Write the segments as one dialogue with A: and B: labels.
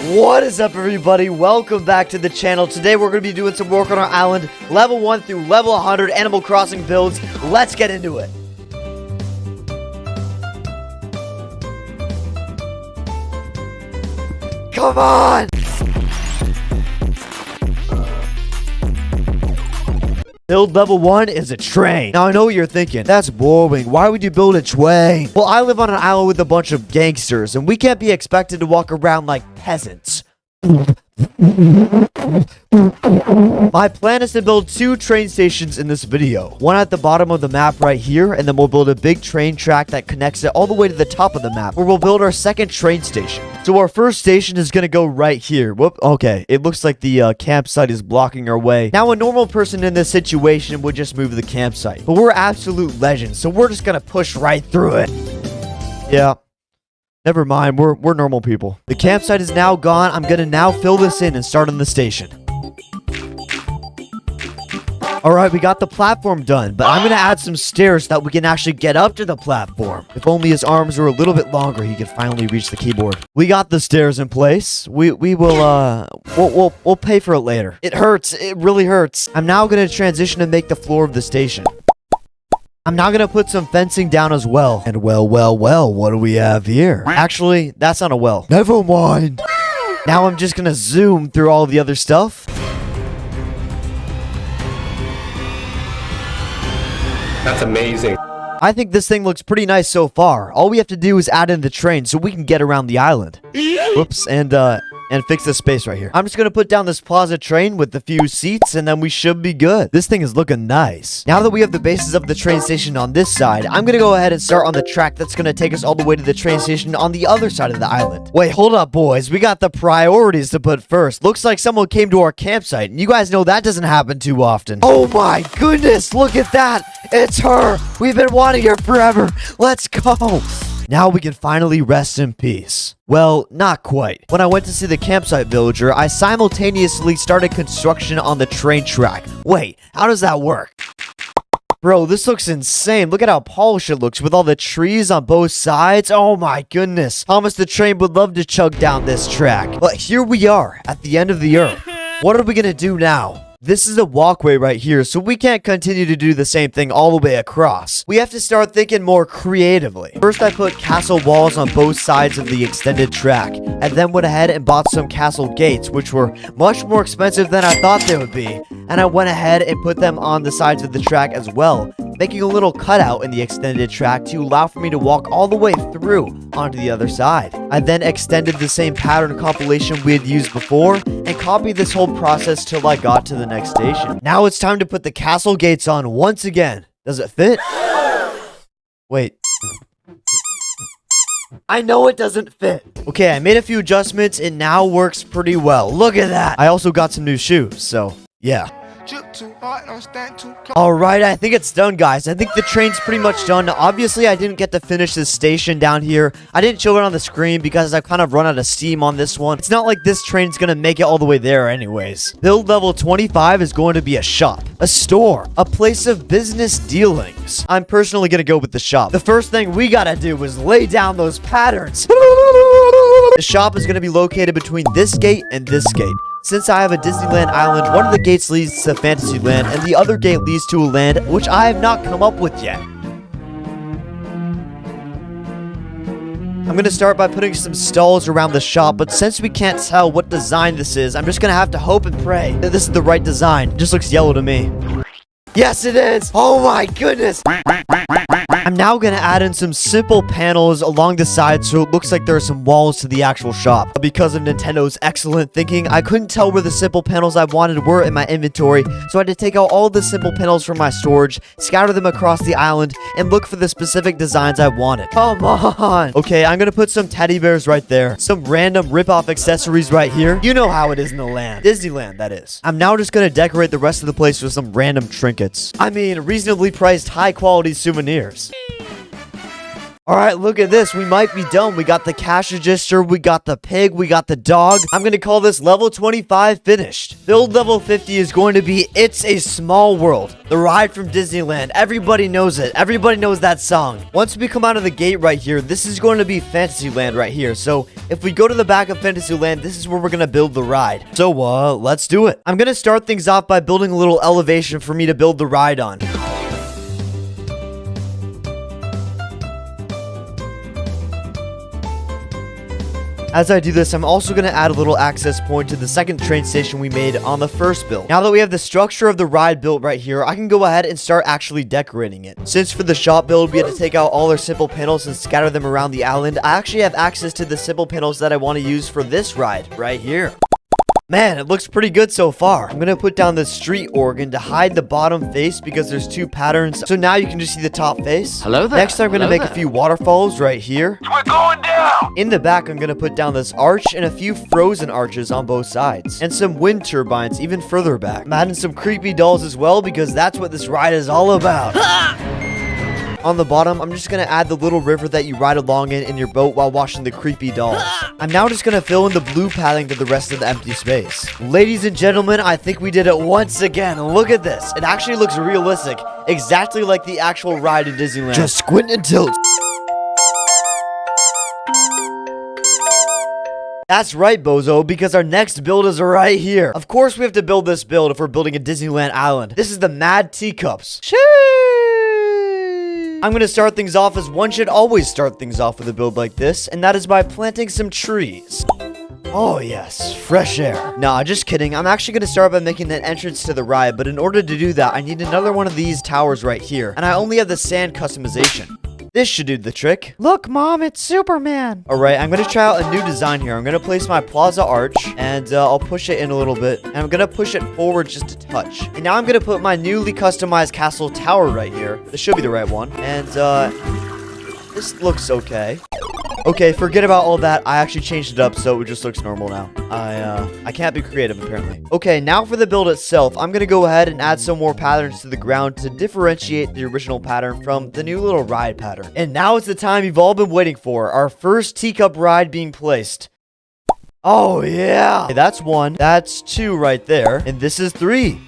A: What is up, everybody? Welcome back to the channel. Today we're going to be doing some work on our island, level 1 through level 100 Animal Crossing builds. Let's get into it. Come on! Build level 1 is a train. Now, I know what you're thinking. That's boring. Why would you build a train? Well, I live on an island with a bunch of gangsters, and we can't be expected to walk around like peasants. My plan is to build 2 train stations in this video. One at the bottom of the map right here, and then we'll build a big train track that connects it all the way to the top of the map, where we'll build our second train station. So our first station is going to go right here. Whoop, okay. It looks like the campsite is blocking our way. Now, a normal person in this situation would just move the campsite, but we're absolute legends, so we're just going to push right through it. Yeah. Never mind, we're normal people. The campsite is now gone. I'm gonna now fill this in and start on the station. Alright, we got the platform done, but I'm gonna add some stairs so that we can actually get up to the platform. If only his arms were a little bit longer, he could finally reach the keyboard. We got the stairs in place. We'll pay for it later. It hurts, it really hurts. I'm now gonna transition and make the floor of the station. I'm now gonna put some fencing down as well. And well, what do we have here? Actually, that's not a well. Never mind. Now I'm just gonna zoom through all of the other stuff.
B: That's amazing.
A: I think this thing looks pretty nice so far. All we have to do is add in the train so we can get around the island. Whoops, and fix this space right here. I'm just gonna put down this plaza train with a few seats, and then we should be good. This thing is looking nice. Now that we have the bases of the train station on this side, I'm gonna go ahead and start on the track that's gonna take us all the way to the train station on the other side of the island. Wait, hold up, boys. We got the priorities to put first. Looks like someone came to our campsite, and you guys know that doesn't happen too often. Oh my goodness, look at that. It's her. We've been wanting her forever. Let's go. Now we can finally rest in peace. Well, not quite. When I went to see the campsite villager, I simultaneously started construction on the train track. Wait, how does that work? Bro, this looks insane. Look at how polished it looks with all the trees on both sides. Oh my goodness. Thomas the train would love to chug down this track. But here we are at the end of the earth. What are we gonna do now? This is a walkway right here, so we can't continue to do the same thing all the way across. We have to start thinking more creatively. First, I put castle walls on both sides of the extended track, and then went ahead and bought some castle gates, which were much more expensive than I thought they would be. And I went ahead and put them on the sides of the track as well, making a little cutout in the extended track to allow for me to walk all the way through onto the other side. I then extended the same pattern compilation we had used before and copied this whole process till I got to the next station. Now it's time to put the castle gates on once again. Does it fit? Wait. I know it doesn't fit. Okay, I made a few adjustments. It now works pretty well. Look at that. I also got some new shoes, so yeah. Alright, I think it's done, guys. I think the train's pretty much done. Obviously, I didn't get to finish this station down here. I didn't show it on the screen because I've kind of run out of steam on this one. It's not like this train's gonna make it all the way there anyways. Build level 25 is going to be a shop, a store, a place of business dealings. I'm personally gonna go with the shop. The first thing we gotta do is lay down those patterns. The shop is gonna be located between this gate and this gate. Since I have a Disneyland island, one of the gates leads to Fantasyland, and the other gate leads to a land which I have not come up with yet. I'm gonna start by putting some stalls around the shop, but since we can't tell what design this is, I'm just gonna have to hope and pray that this is the right design. It just looks yellow to me. Yes, it is! Oh my goodness! I'm now gonna add in some simple panels along the side so it looks like there are some walls to the actual shop. Because of Nintendo's excellent thinking, I couldn't tell where the simple panels I wanted were in my inventory, so I had to take out all the simple panels from my storage, scatter them across the island, and look for the specific designs I wanted. Come on! Okay, I'm gonna put some teddy bears right there, some random rip-off accessories right here. You know how it is in the land. Disneyland, that is. I'm now just gonna decorate the rest of the place with some random trinkets. I mean, reasonably priced, high-quality souvenirs. All right, look at this. We might be done. We got the cash register. We got the pig. We got the dog. I'm going to call this level 25 finished. Build level 50 is going to be It's a Small World, the ride from Disneyland. Everybody knows it. Everybody knows that song. Once we come out of the gate right here, this is going to be Fantasyland right here. So if we go to the back of Fantasyland, this is where we're going to build the ride. So, let's do it. I'm going to start things off by building a little elevation for me to build the ride on. As I do this, I'm also going to add a little access point to the second train station we made on the first build. Now that we have the structure of the ride built right here, I can go ahead and start actually decorating it. Since for the shop build, we had to take out all our simple panels and scatter them around the island, I actually have access to the simple panels that I want to use for this ride right here. Man, it looks pretty good so far. I'm gonna put down the street organ to hide the bottom face because there's two patterns. So now you can just see the top face.
C: Hello there.
A: Next, I'm gonna make a few waterfalls right here.
B: We're going down!
A: In the back, I'm gonna put down this arch and a few frozen arches on both sides. And some wind turbines even further back. I'm adding some creepy dolls as well because that's what this ride is all about. On the bottom, I'm just going to add the little river that you ride along in your boat while watching the creepy dolls. I'm now just going to fill in the blue padding to the rest of the empty space. Ladies and gentlemen, I think we did it once again. Look at this. It actually looks realistic. Exactly like the actual ride in Disneyland. Just squint and tilt. That's right, Bozo, because our next build is right here. Of course, we have to build this build if we're building a Disneyland island. This is the Mad Teacups. I'm going to start things off as one should always start things off with a build like this, and that is by planting some trees. Oh yes, fresh air. Nah, just kidding. I'm actually going to start by making an entrance to the ride, but in order to do that, I need another one of these towers right here, and I only have the sand customization. This should do the trick. Look, Mom, it's Superman. All right, I'm going to try out a new design here. I'm going to place my plaza arch, and I'll push it in a little bit. And I'm going to push it forward just a touch. And now I'm going to put my newly customized castle tower right here. This should be the right one. And this looks okay. Okay, forget about all that. I actually changed it up, so it just looks normal now. I can't be creative, apparently. Okay, now for the build itself. I'm gonna go ahead and add some more patterns to the ground to differentiate the original pattern from the new little ride pattern. And now it's the time you've all been waiting for. Our first teacup ride being placed. Oh, yeah. Okay, that's one. That's two right there. And this is three.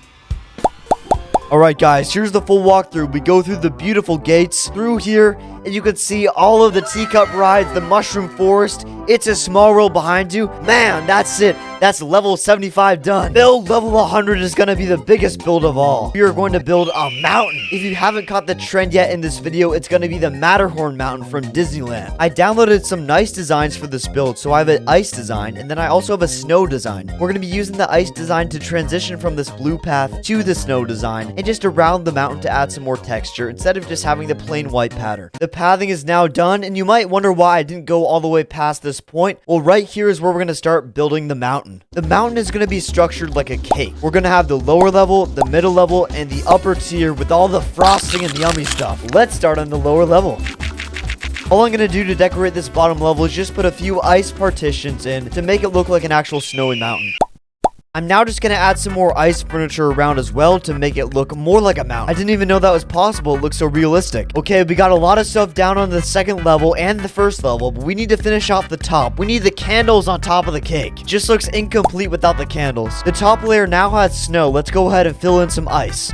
A: Alright guys, here's the full walkthrough. We go through the beautiful gates, through here, and you can see all of the teacup rides, the mushroom forest. It's a Small World behind you. Man, that's it. That's level 75 done. Build level 100 is going to be the biggest build of all. We are going to build a mountain. If you haven't caught the trend yet in this video, it's going to be the Matterhorn Mountain from Disneyland. I downloaded some nice designs for this build. So I have an ice design, and then I also have a snow design. We're going to be using the ice design to transition from this blue path to the snow design, and just around the mountain to add some more texture instead of just having the plain white pattern. The pathing is now done, and you might wonder why I didn't go all the way past this point. Well, right here is where we're going to start building the mountain. The mountain is going to be structured like a cake. We're going to have the lower level, the middle level, and the upper tier with all the frosting and yummy stuff. Let's start on the lower level. All I'm going to do to decorate this bottom level is just put a few ice partitions in to make it look like an actual snowy mountain. I'm now just going to add some more ice furniture around as well to make it look more like a mountain. I didn't even know that was possible. It looks so realistic. Okay, we got a lot of stuff down on the second level and the first level, but we need to finish off the top. We need the candles on top of the cake. It just looks incomplete without the candles. The top layer now has snow. Let's go ahead and fill in some ice.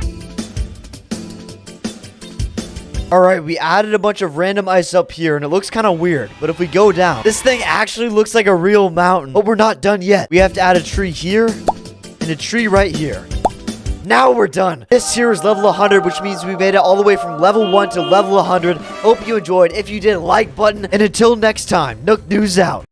A: Alright, we added a bunch of random ice up here, and it looks kind of weird. But if we go down, this thing actually looks like a real mountain. But we're not done yet. We have to add a tree here, and a tree right here. Now we're done. This here is level 100, which means we made it all the way from level 1 to level 100. Hope you enjoyed. If you did, like button. And until next time, NookNews out.